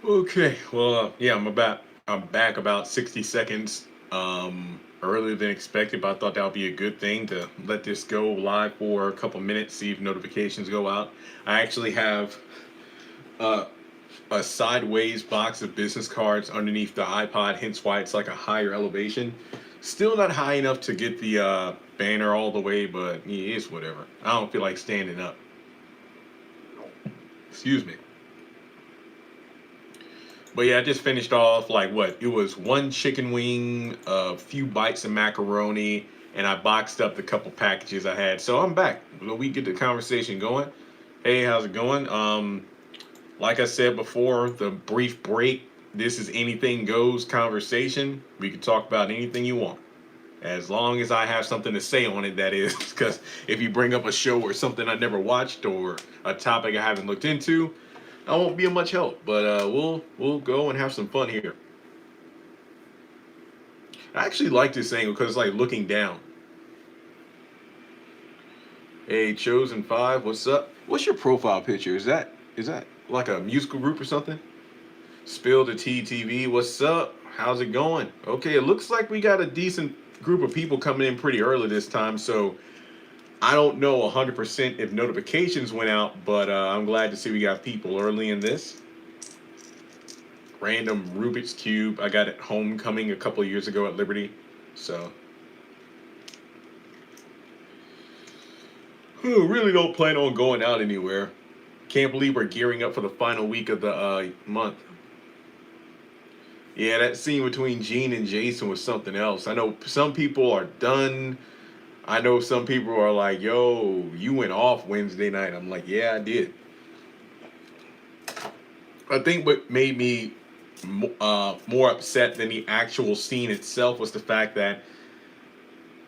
Okay, well, yeah, I'm back about 60 seconds earlier than expected, but I thought that would be a good thing to let this go live for a couple minutes, see if notifications go out. I actually have uh, a sideways box of business cards underneath the iPod, hence why it's like a higher elevation. Still not high enough to get the banner all the way, but yeah, it's whatever. I don't feel like standing up. Excuse me. But yeah, I just finished off like what? It was one chicken wing, a few bites of macaroni, and I boxed up the couple packages I had. So I'm back. We get the conversation going. Hey, how's it going? Like I said before, the brief break. This is anything goes conversation. We can talk about anything you want, as long as I have something to say on it. That is, because if you bring up a show or something I never watched or a topic I haven't looked into, I won't be of much help. But we'll go and have some fun here. I actually like this angle because it's like looking down. Hey, Chosen Five, what's up? What's your profile picture? Is that like a musical group or something? Spill the TTV, what's up? How's it going? Okay, it looks like we got a decent group of people coming in pretty early this time, so I don't know 100% if notifications went out, but I'm glad to see we got people early in this. Random Rubik's Cube, I got it homecoming a couple of years ago at Liberty, so really don't plan on going out anywhere. Can't believe we're gearing up for the final week of the month. Yeah, that scene between Gene and Jason was something else. I know some people are done. I know some people are like, yo, you went off Wednesday night. I'm like, yeah, I did. I think what made me more upset than the actual scene itself was the fact that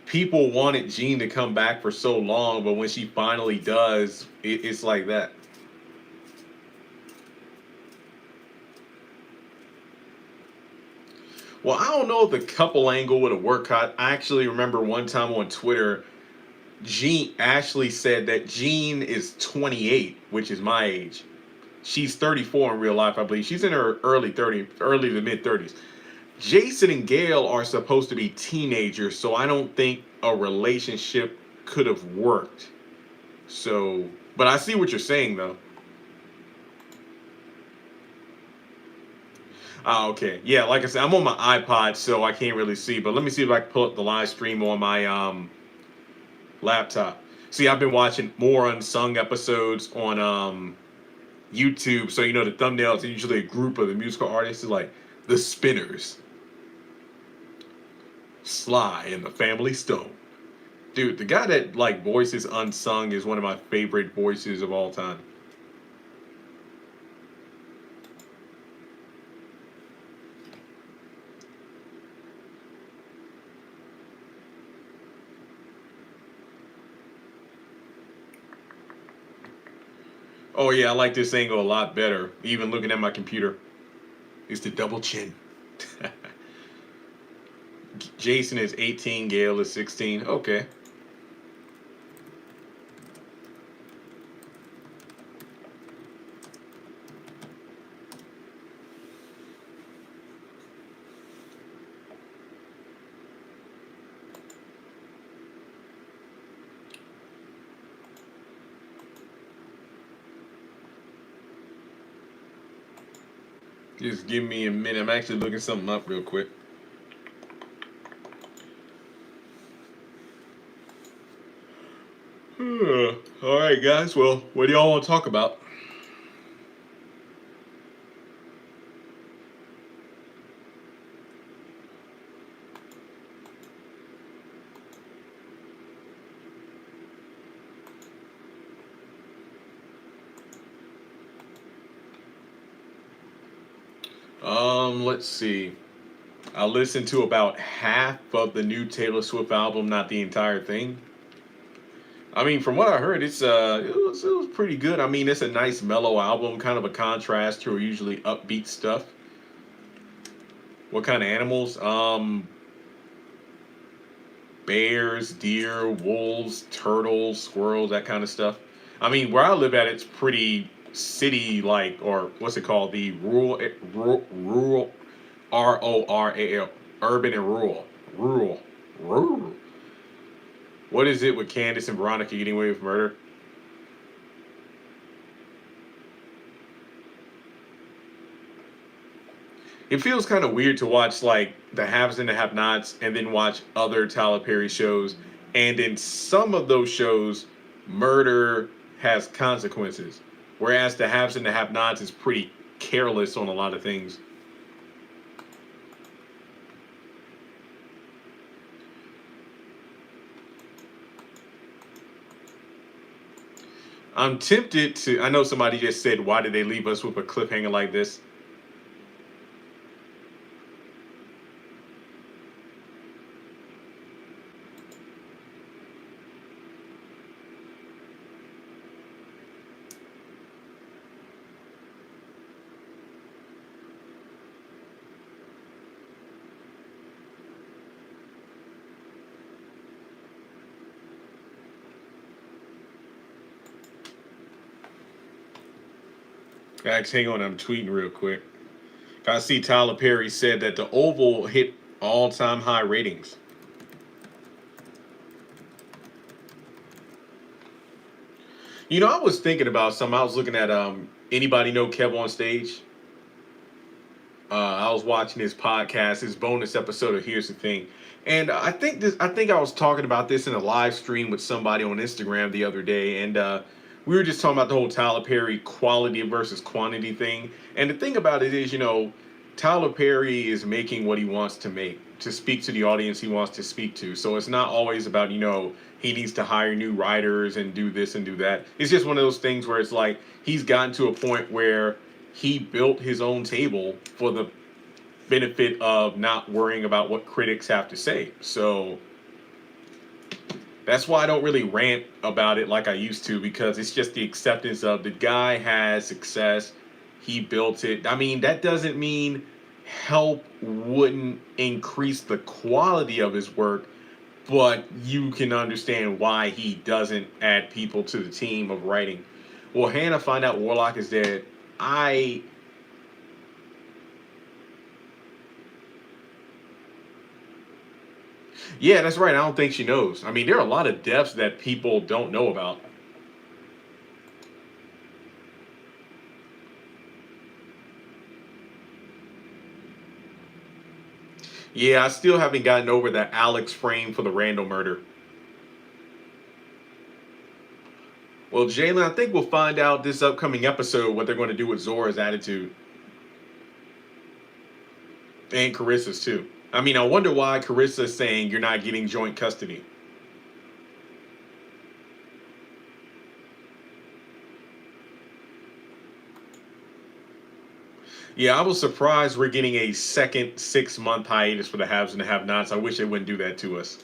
people wanted Gene to come back for so long, but when she finally does, it's like that. Well, I don't know if the couple angle would have worked. I actually remember one time on Twitter, Gene Ashley said that Gene is 28, which is my age. She's 34 in real life, I believe. She's in her early to mid 30s. Jason and Gail are supposed to be teenagers, so I don't think a relationship could have worked. So, but I see what you're saying though. Ah, okay. Yeah, like I said, I'm on my iPod, so I can't really see. But let me see if I can pull up the live stream on my laptop. See, I've been watching more unsung episodes on YouTube. So you know the thumbnails are usually a group of the musical artists, like the Spinners, Sly, and the Family Stone. Dude, the guy that like voices unsung is one of my favorite voices of all time. Oh yeah, I like this angle a lot better. Even looking at my computer, it's the double chin. Jason is 18, Gail is 16. Okay. Just give me a minute. I'm actually looking something up real quick. All right, guys. Well, what do y'all want to talk about? Let's see. I listened to about half of the new Taylor Swift album, not the entire thing. I mean, from what I heard, it was pretty good. I mean, it's a nice mellow album, kind of a contrast to her usually upbeat stuff. What kind of animals? Bears, deer, wolves, turtles, squirrels, that kind of stuff. I mean, where I live at, it's pretty city, like, or what's it called, the rural RORAL, urban and rural. What is it with Candace and Veronica getting away with murder? It feels kind of weird to watch like the haves and the have-nots, and then watch other Tyler Perry shows, and in some of those shows, murder has consequences, whereas the haves and the have-nots is pretty careless on a lot of things. I'm tempted to. I know somebody just said, "Why did they leave us with a cliffhanger like this?" Guys, hang on. I'm tweeting real quick. I see Tyler Perry said that the Oval hit all-time high ratings. You know, I was thinking about something. I was looking at anybody know Kev on Stage? I was watching his podcast, his bonus episode of Here's the Thing, and I think I was talking about this in a live stream with somebody on Instagram the other day, and we were just talking about the whole Tyler Perry quality versus quantity thing. And the thing about it is, you know, Tyler Perry is making what he wants to make to speak to the audience he wants to speak to. So it's not always about, you know, he needs to hire new writers and do this and do that. It's just one of those things where it's like he's gotten to a point where he built his own table for the benefit of not worrying about what critics have to say. So that's why I don't really rant about it like I used to, because it's just the acceptance of the guy has success. He built it. I mean, that doesn't mean help wouldn't increase the quality of his work, but you can understand why he doesn't add people to the team of writing. Well, Hannah find out Warlock is dead. I Yeah, that's right. I don't think she knows. I mean, there are a lot of deaths that people don't know about. Yeah, I still haven't gotten over that Alex frame for the Randall murder. Well, Jalen, I think we'll find out this upcoming episode what they're going to do with Zora's attitude, and Carissa's too. I mean, I wonder why Carissa's saying you're not getting joint custody. Yeah, I was surprised we're getting a second 6-month hiatus for the haves and the have-nots. I wish they wouldn't do that to us.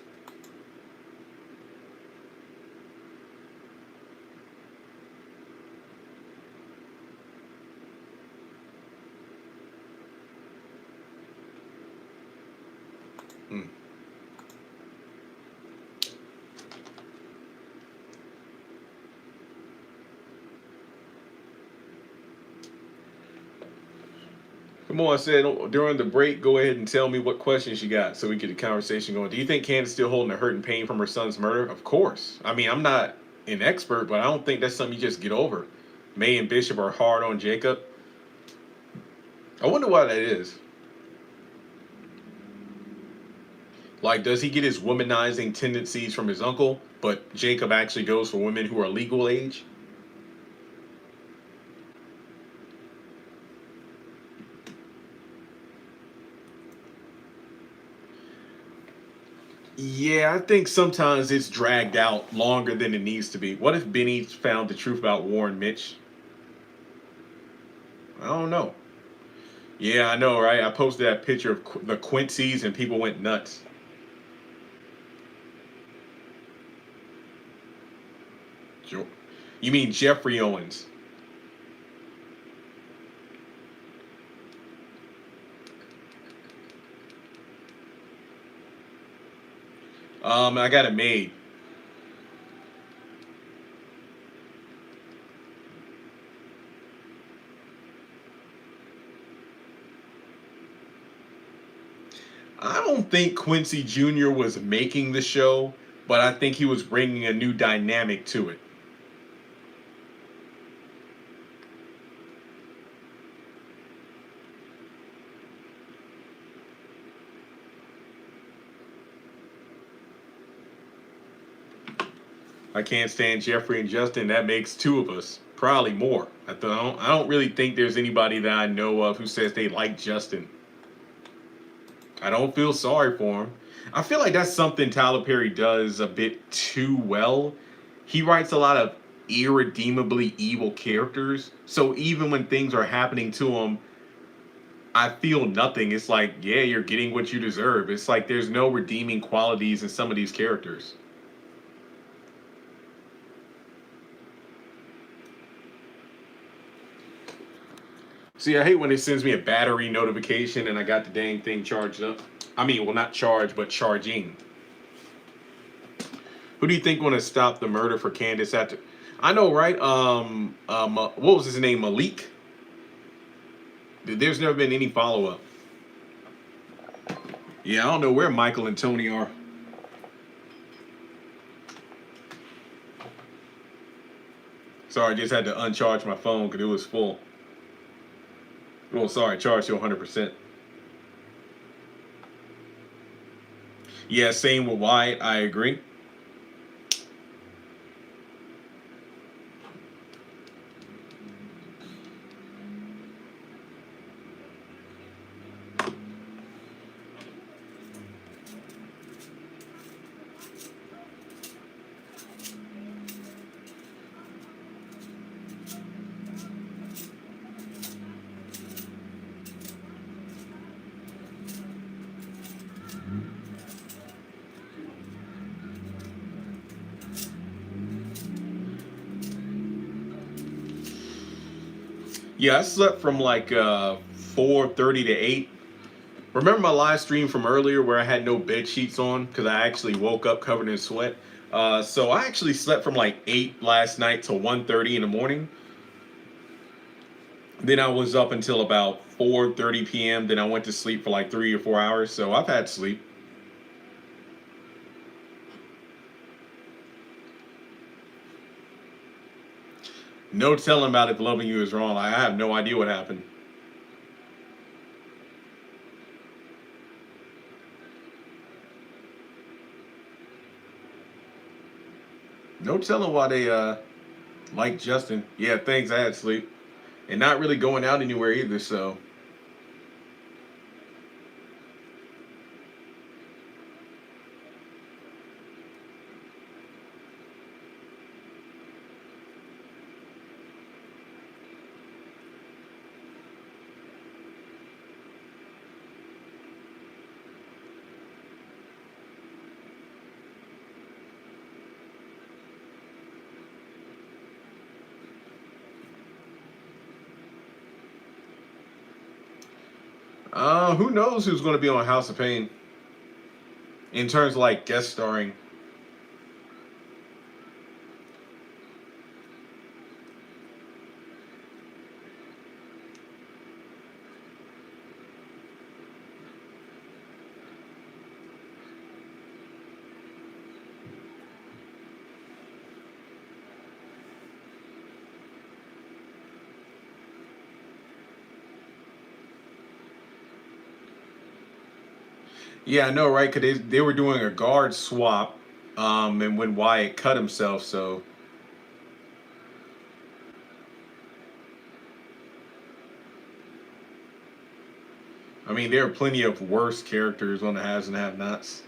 Hmm. Come on, I said during the break, go ahead and tell me what questions you got so we get the conversation going. Do you think Candace still holding the hurt and pain from her son's murder? Of course. I mean, I'm not an expert, but I don't think that's something you just get over. May and Bishop are hard on Jacob. I wonder why that is. Like, does he get his womanizing tendencies from his uncle, but Jacob actually goes for women who are legal age? Yeah, I think sometimes it's dragged out longer than it needs to be. What if Benny found the truth about Warren Mitch? I don't know. Yeah, I know, right? I posted that picture of the Quincy's and people went nuts. You mean Jeffrey Owens? I got it made. I don't think Quincy Jr. was making the show, but I think he was bringing a new dynamic to it. I can't stand Jeffrey and Justin. That makes two of us, probably more. I don't really think there's anybody that I know of who says they like Justin. I don't feel sorry for him. I feel like that's something Tyler Perry does a bit too well. He writes a lot of irredeemably evil characters. So even when things are happening to him, I feel nothing. It's like, yeah, you're getting what you deserve. It's like there's no redeeming qualities in some of these characters. See, I hate when it sends me a battery notification and I got the dang thing charged up. I mean, well, not charged, but charging. Who do you think want to stop the murder for Candace after? I know, right? What was his name? Malik. There's never been any follow up. Yeah, I don't know where Michael and Tony are. Sorry, I just had to uncharge my phone because it was full. Well, sorry, charged to 100%. Yeah, same with Wyatt. I agree. Yeah, I slept from like 4:30 to 8. Remember my live stream from earlier where I had no bed sheets on because I actually woke up covered in sweat. So I actually slept from like 8 last night to 1:30 in the morning. Then I was up until about 4:30 p.m. Then I went to sleep for like 3 or 4 hours. So I've had sleep. No telling about if loving you is wrong. I have no idea what happened. No telling why they like Justin. Yeah, thanks. I had sleep. And not really going out anywhere either, so who knows who's going to be on House of Pain in terms of like guest starring. Yeah, I know, right? Because they were doing a guard swap, and when Wyatt cut himself, so I mean, there are plenty of worse characters on the haves and have-nots.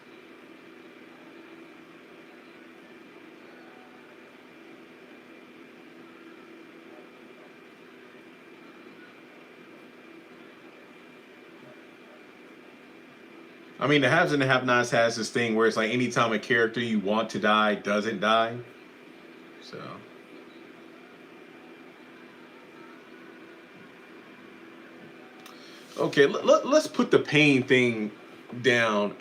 I mean, the haves and the have-nots has this thing where it's like anytime a character you want to die doesn't die. So, okay, let's put the pain thing down.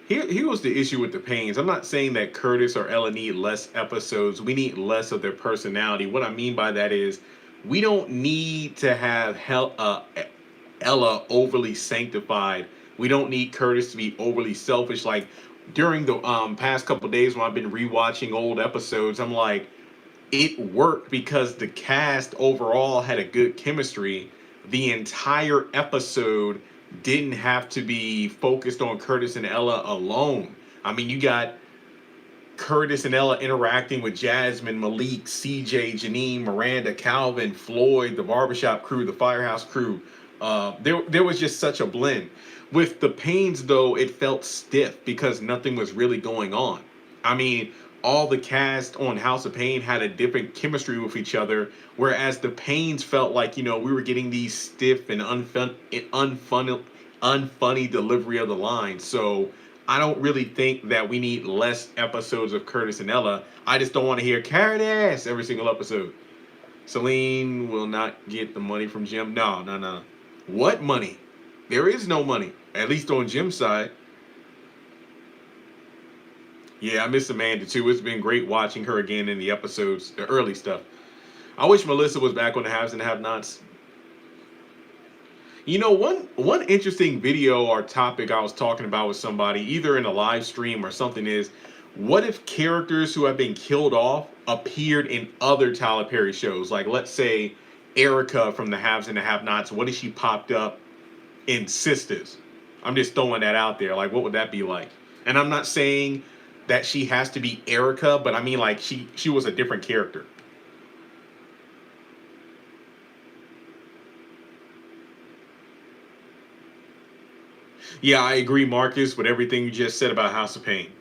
Here was the issue with the pains. I'm not saying that Curtis or Ella need less episodes. We need less of their personality. What I mean by that is we don't need to have Ella overly sanctified We don't need Curtis to be overly selfish. Like during the past couple days when I've been rewatching old episodes, I'm like, it worked because the cast overall had a good chemistry. The entire episode didn't have to be focused on Curtis and Ella alone. I mean, you got Curtis and Ella interacting with Jasmine, Malik, CJ, Janine, Miranda, Calvin, Floyd, the barbershop crew, the firehouse crew. There was just such a blend. With the Pains, though, it felt stiff because nothing was really going on. I mean, all the cast on House of Pain had a different chemistry with each other, whereas the Pains felt like, we were getting these stiff and unfunny delivery of the lines. So I don't really think that we need less episodes of Curtis and Ella. I just don't want to hear Curtis every single episode. Celine will not get the money from Jim. No, no, no. What money? There is no money, at least on Jim's side. Yeah, I miss Amanda too. It's been great watching her again in the episodes, the early stuff. I wish Melissa was back on the Haves and Have-Nots. One interesting video or topic I was talking about with somebody, either in a live stream or something, is what if characters who have been killed off appeared in other Tyler Perry shows? Like, let's say Erica from the Haves and the Have-Nots. What if she popped up in Sisters? I'm just throwing that out there. Like, what would that be like? And I'm not saying that she has to be Erica, but I mean, like, she was a different character. Yeah, I agree, Marcus, with everything you just said about House of Pain.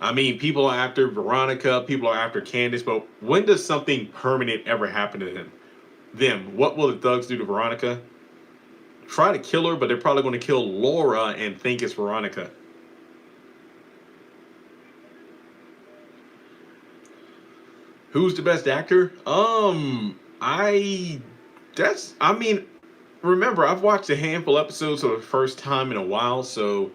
I mean, people are after Veronica, people are after Candace, but when does something permanent ever happen to them? What will the thugs do to Veronica? Try to kill her, but they're probably going to kill Laura and think it's Veronica. Who's the best actor? I mean, remember, I've watched a handful of episodes for the first time in a while, so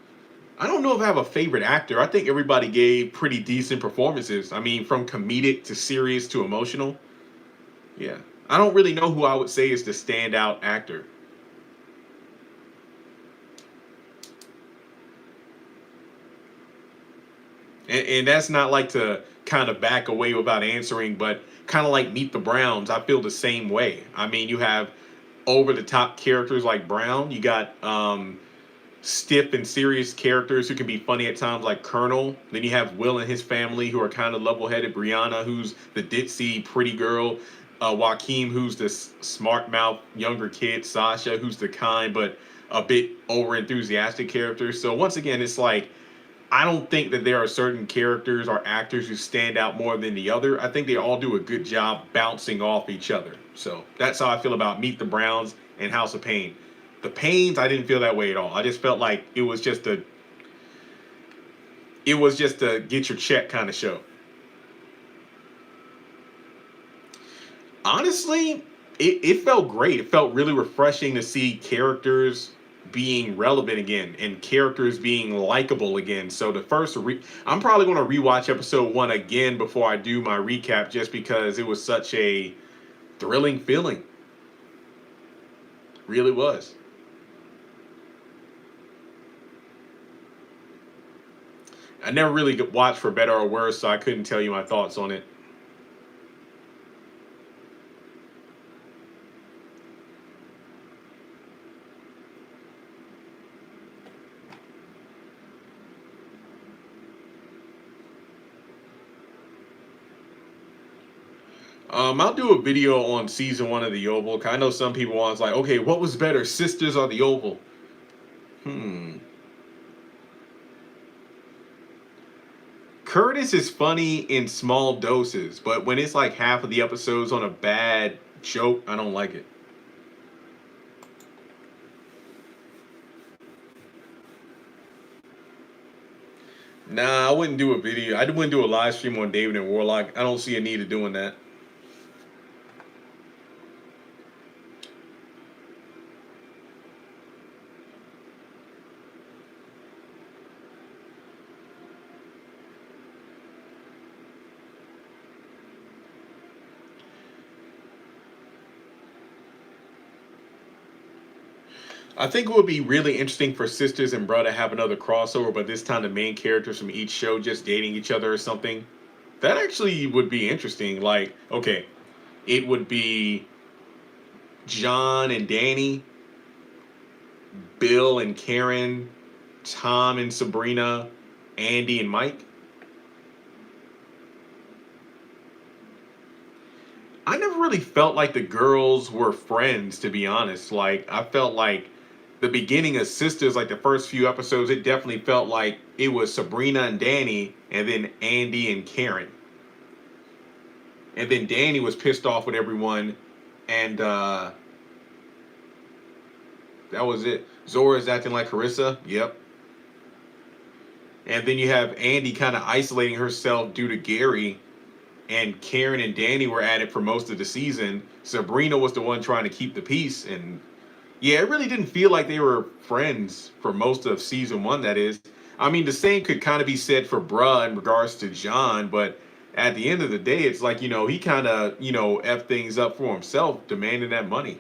I don't know if I have a favorite actor. I think everybody gave pretty decent performances. I mean, from comedic to serious to emotional. Yeah. I don't really know who I would say is the standout actor. And that's not like to kind of back away without answering, but kind of like Meet the Browns. I feel the same way. I mean, you have over the top characters like Brown. You got stiff and serious characters who can be funny at times, like Colonel. Then you have Will and his family, who are kind of level-headed. Brianna, who's the ditzy pretty girl. Joaquin, who's the smart mouth younger kid. Sasha, who's the kind but a bit over enthusiastic character. So once again, it's like, I don't think that there are certain characters or actors who stand out more than the other. I think they all do a good job bouncing off each other. So that's how I feel about Meet the Browns and House of Pain. The Pains, I didn't feel that way at all. I just felt like it was just a get your check kind of show. Honestly, it felt great. It felt really refreshing to see characters being relevant again and characters being likable again. So I'm probably going to rewatch episode 1 again before I do my recap, just because it was such a thrilling feeling. Really was. I never really watched For Better or Worse, so I couldn't tell you my thoughts on it. I'll do a video on season 1 of The Oval. I know some people want like, okay, what was better, Sisters or The Oval? Curtis is funny in small doses, but when it's like half of the episodes on a bad joke, I don't like it. Nah, I wouldn't do a video. I wouldn't do a live stream on David and Warlock. I don't see a need of doing that. I think it would be really interesting for sisters and bro to have another crossover, but this time the main characters from each show just dating each other or something. That actually would be interesting. Like, okay, it would be John and Danny, Bill and Karen, Tom and Sabrina, Andy and Mike. I never really felt like the girls were friends, to be honest. Like, I felt like the beginning of Sisters, like the first few episodes, it definitely felt like it was Sabrina and Danny, and then Andy and Karen. And then Danny was pissed off with everyone, and that was it. Zora's acting like Carissa. Yep. And then you have Andy kind of isolating herself due to Gary, and Karen and Danny were at it for most of the season. Sabrina was the one trying to keep the peace, and yeah, it really didn't feel like they were friends for most of season one, that is. I mean, the same could kind of be said for Bruh in regards to John, but at the end of the day, it's like, he kind of, F things up for himself, demanding that money.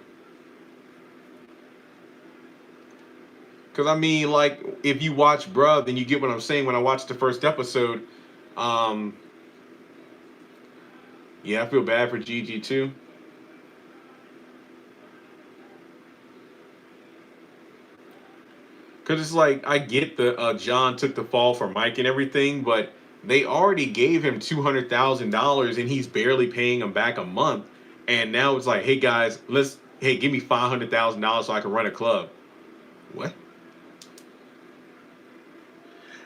Because, I mean, like, if you watch Bruh, then you get what I'm saying. When I watched the first episode, um, yeah, I feel bad for Gigi, too. Because it's like, I get the John took the fall for Mike and everything, but they already gave him $200,000 and he's barely paying him back a month. And now it's like, hey guys, hey, give me $500,000 so I can run a club. What?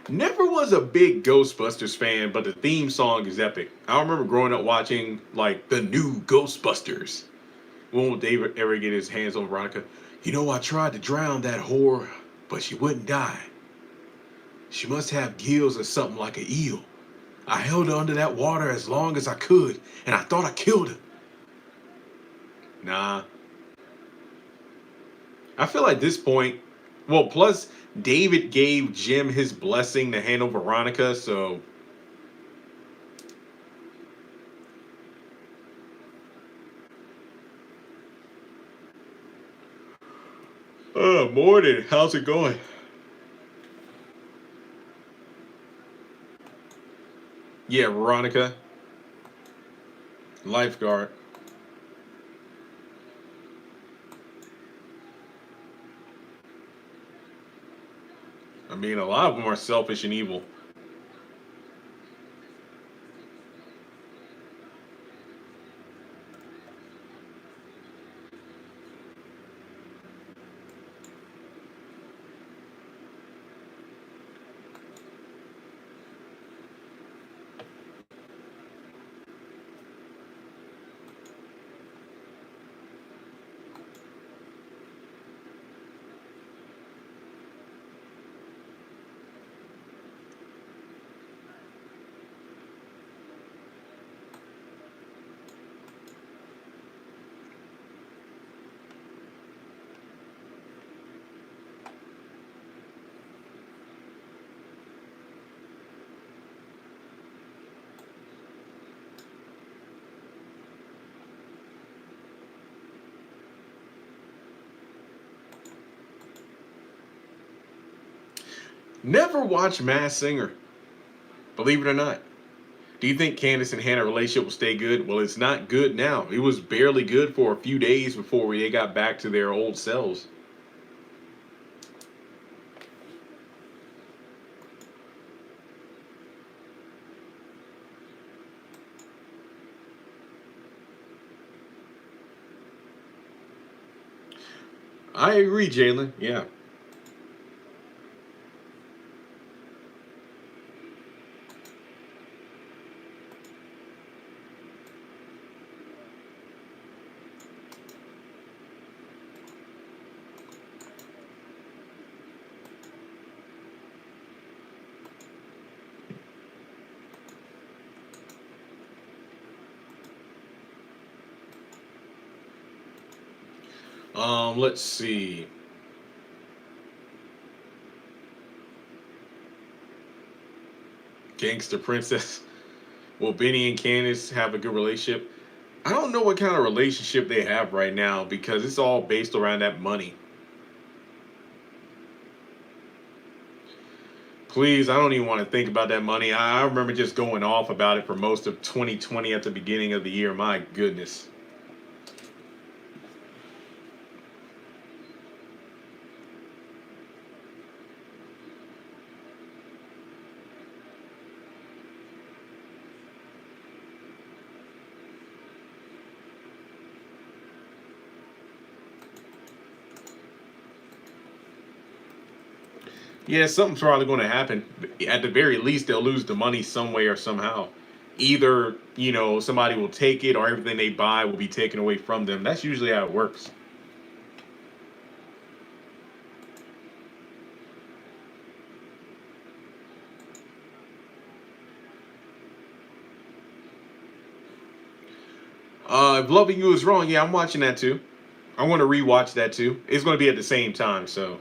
Never was a big Ghostbusters fan, but the theme song is epic. I remember growing up watching like the new Ghostbusters. Won't David ever get his hands on Veronica? I tried to drown that whore, but she wouldn't die. She must have gills or something like an eel. I held her under that water as long as I could, and I thought I killed her. Nah. I feel like this point, well, plus David gave Jim his blessing to handle Veronica, so. Oh, morning. How's it going? Yeah, Veronica. Lifeguard. I mean, a lot of them are selfish and evil. Never watched Mass Singer, believe it or not. Do you think Candace and Hannah relationship will stay good? Well, it's not good now. It was barely good for a few days before they got back to their old selves. I agree, Jalen. Yeah. Let's see. Gangster Princess. Will Benny and Candace have a good relationship? I don't know what kind of relationship they have right now because it's all based around that money. Please, I don't even want to think about that money. I remember just going off about it for most of 2020 at the beginning of the year. My goodness. Yeah, something's probably going to happen. At the very least, they'll lose the money some way or somehow. Either, somebody will take it or everything they buy will be taken away from them. That's usually how it works. If Loving You is wrong, yeah, I'm watching that too. I want to rewatch that too. It's going to be at the same time, so.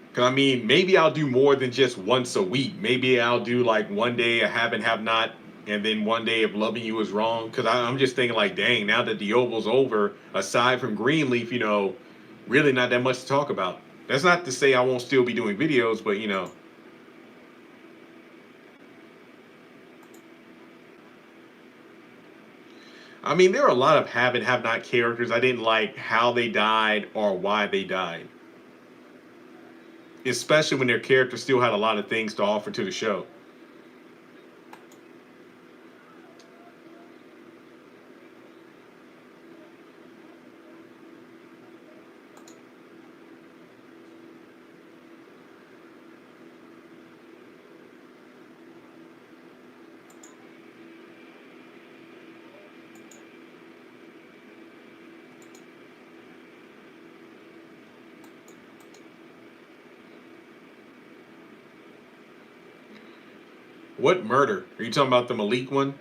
Because I mean, maybe I'll do more than just once a week. Maybe I'll do like one day a have and have not, and then one day if Loving You is wrong. Because I'm just thinking like, dang, now that the Oval's over, aside from Greenleaf, really not that much to talk about. That's not to say I won't still be doing videos, but I mean, there are a lot of have and have not characters I didn't like how they died or why they died. Especially when their character still had a lot of things to offer to the show. What murder? Are you talking about the Malik one?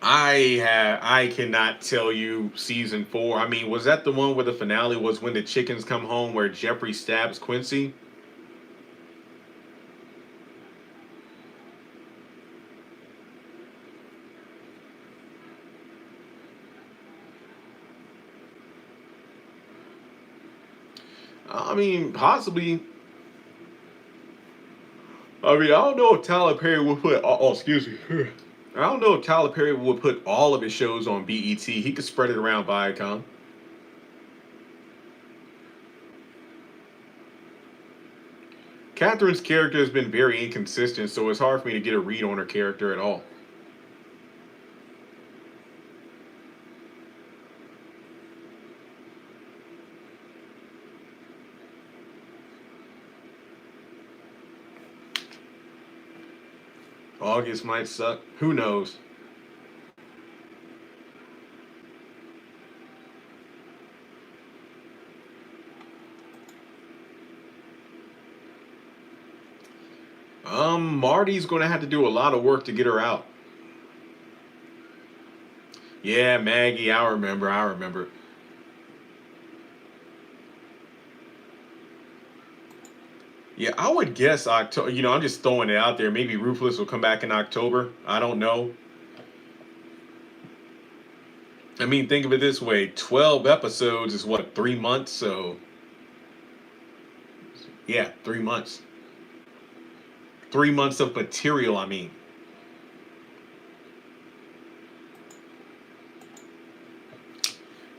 I cannot tell you season 4. I mean, was that the one where the finale was when the chickens come home where Jeffrey stabs Quincy? I mean, possibly. I mean, I don't know if Tyler Perry would put. Oh, excuse me. I don't know if Tyler Perry would put all of his shows on BET. He could spread it around Viacom. Catherine's character has been very inconsistent, so it's hard for me to get a read on her character at all. August might suck. Who knows? Marty's going to have to do a lot of work to get her out. Yeah, Maggie, I remember. I remember. Yeah, I would guess October. I'm just throwing it out there. Maybe Ruthless will come back in October. I don't know. I mean, think of it this way: 12 episodes is what, 3 months? So, yeah, 3 months. 3 months of material. I mean,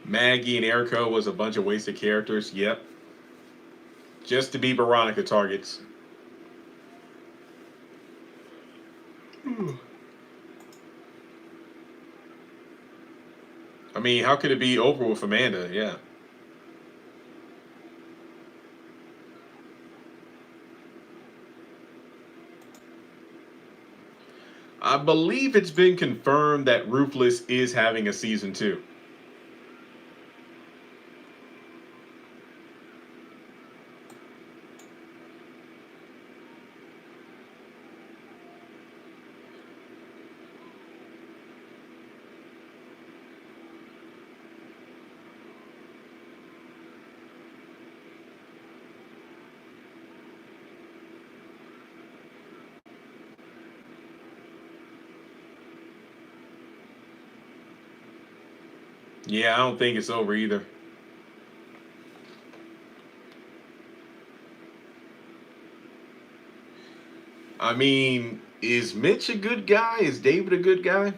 Maggie and Erica was a bunch of wasted characters. Yep, just to be Veronica targets. I mean, how could it be over with Amanda? Yeah. I believe it's been confirmed that Ruthless is having a season 2. Yeah, I don't think it's over either. I mean, is Mitch a good guy? Is David a good guy?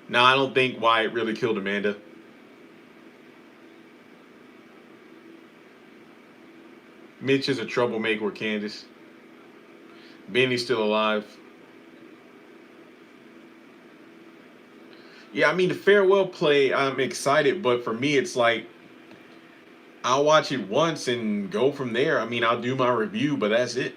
No, I don't think Wyatt really killed Amanda. Mitch is a troublemaker with Candace. Benny's still alive. Yeah, I mean the farewell play, I'm excited, but for me it's like I'll watch it once and go from there. I mean, I'll do my review, but that's it.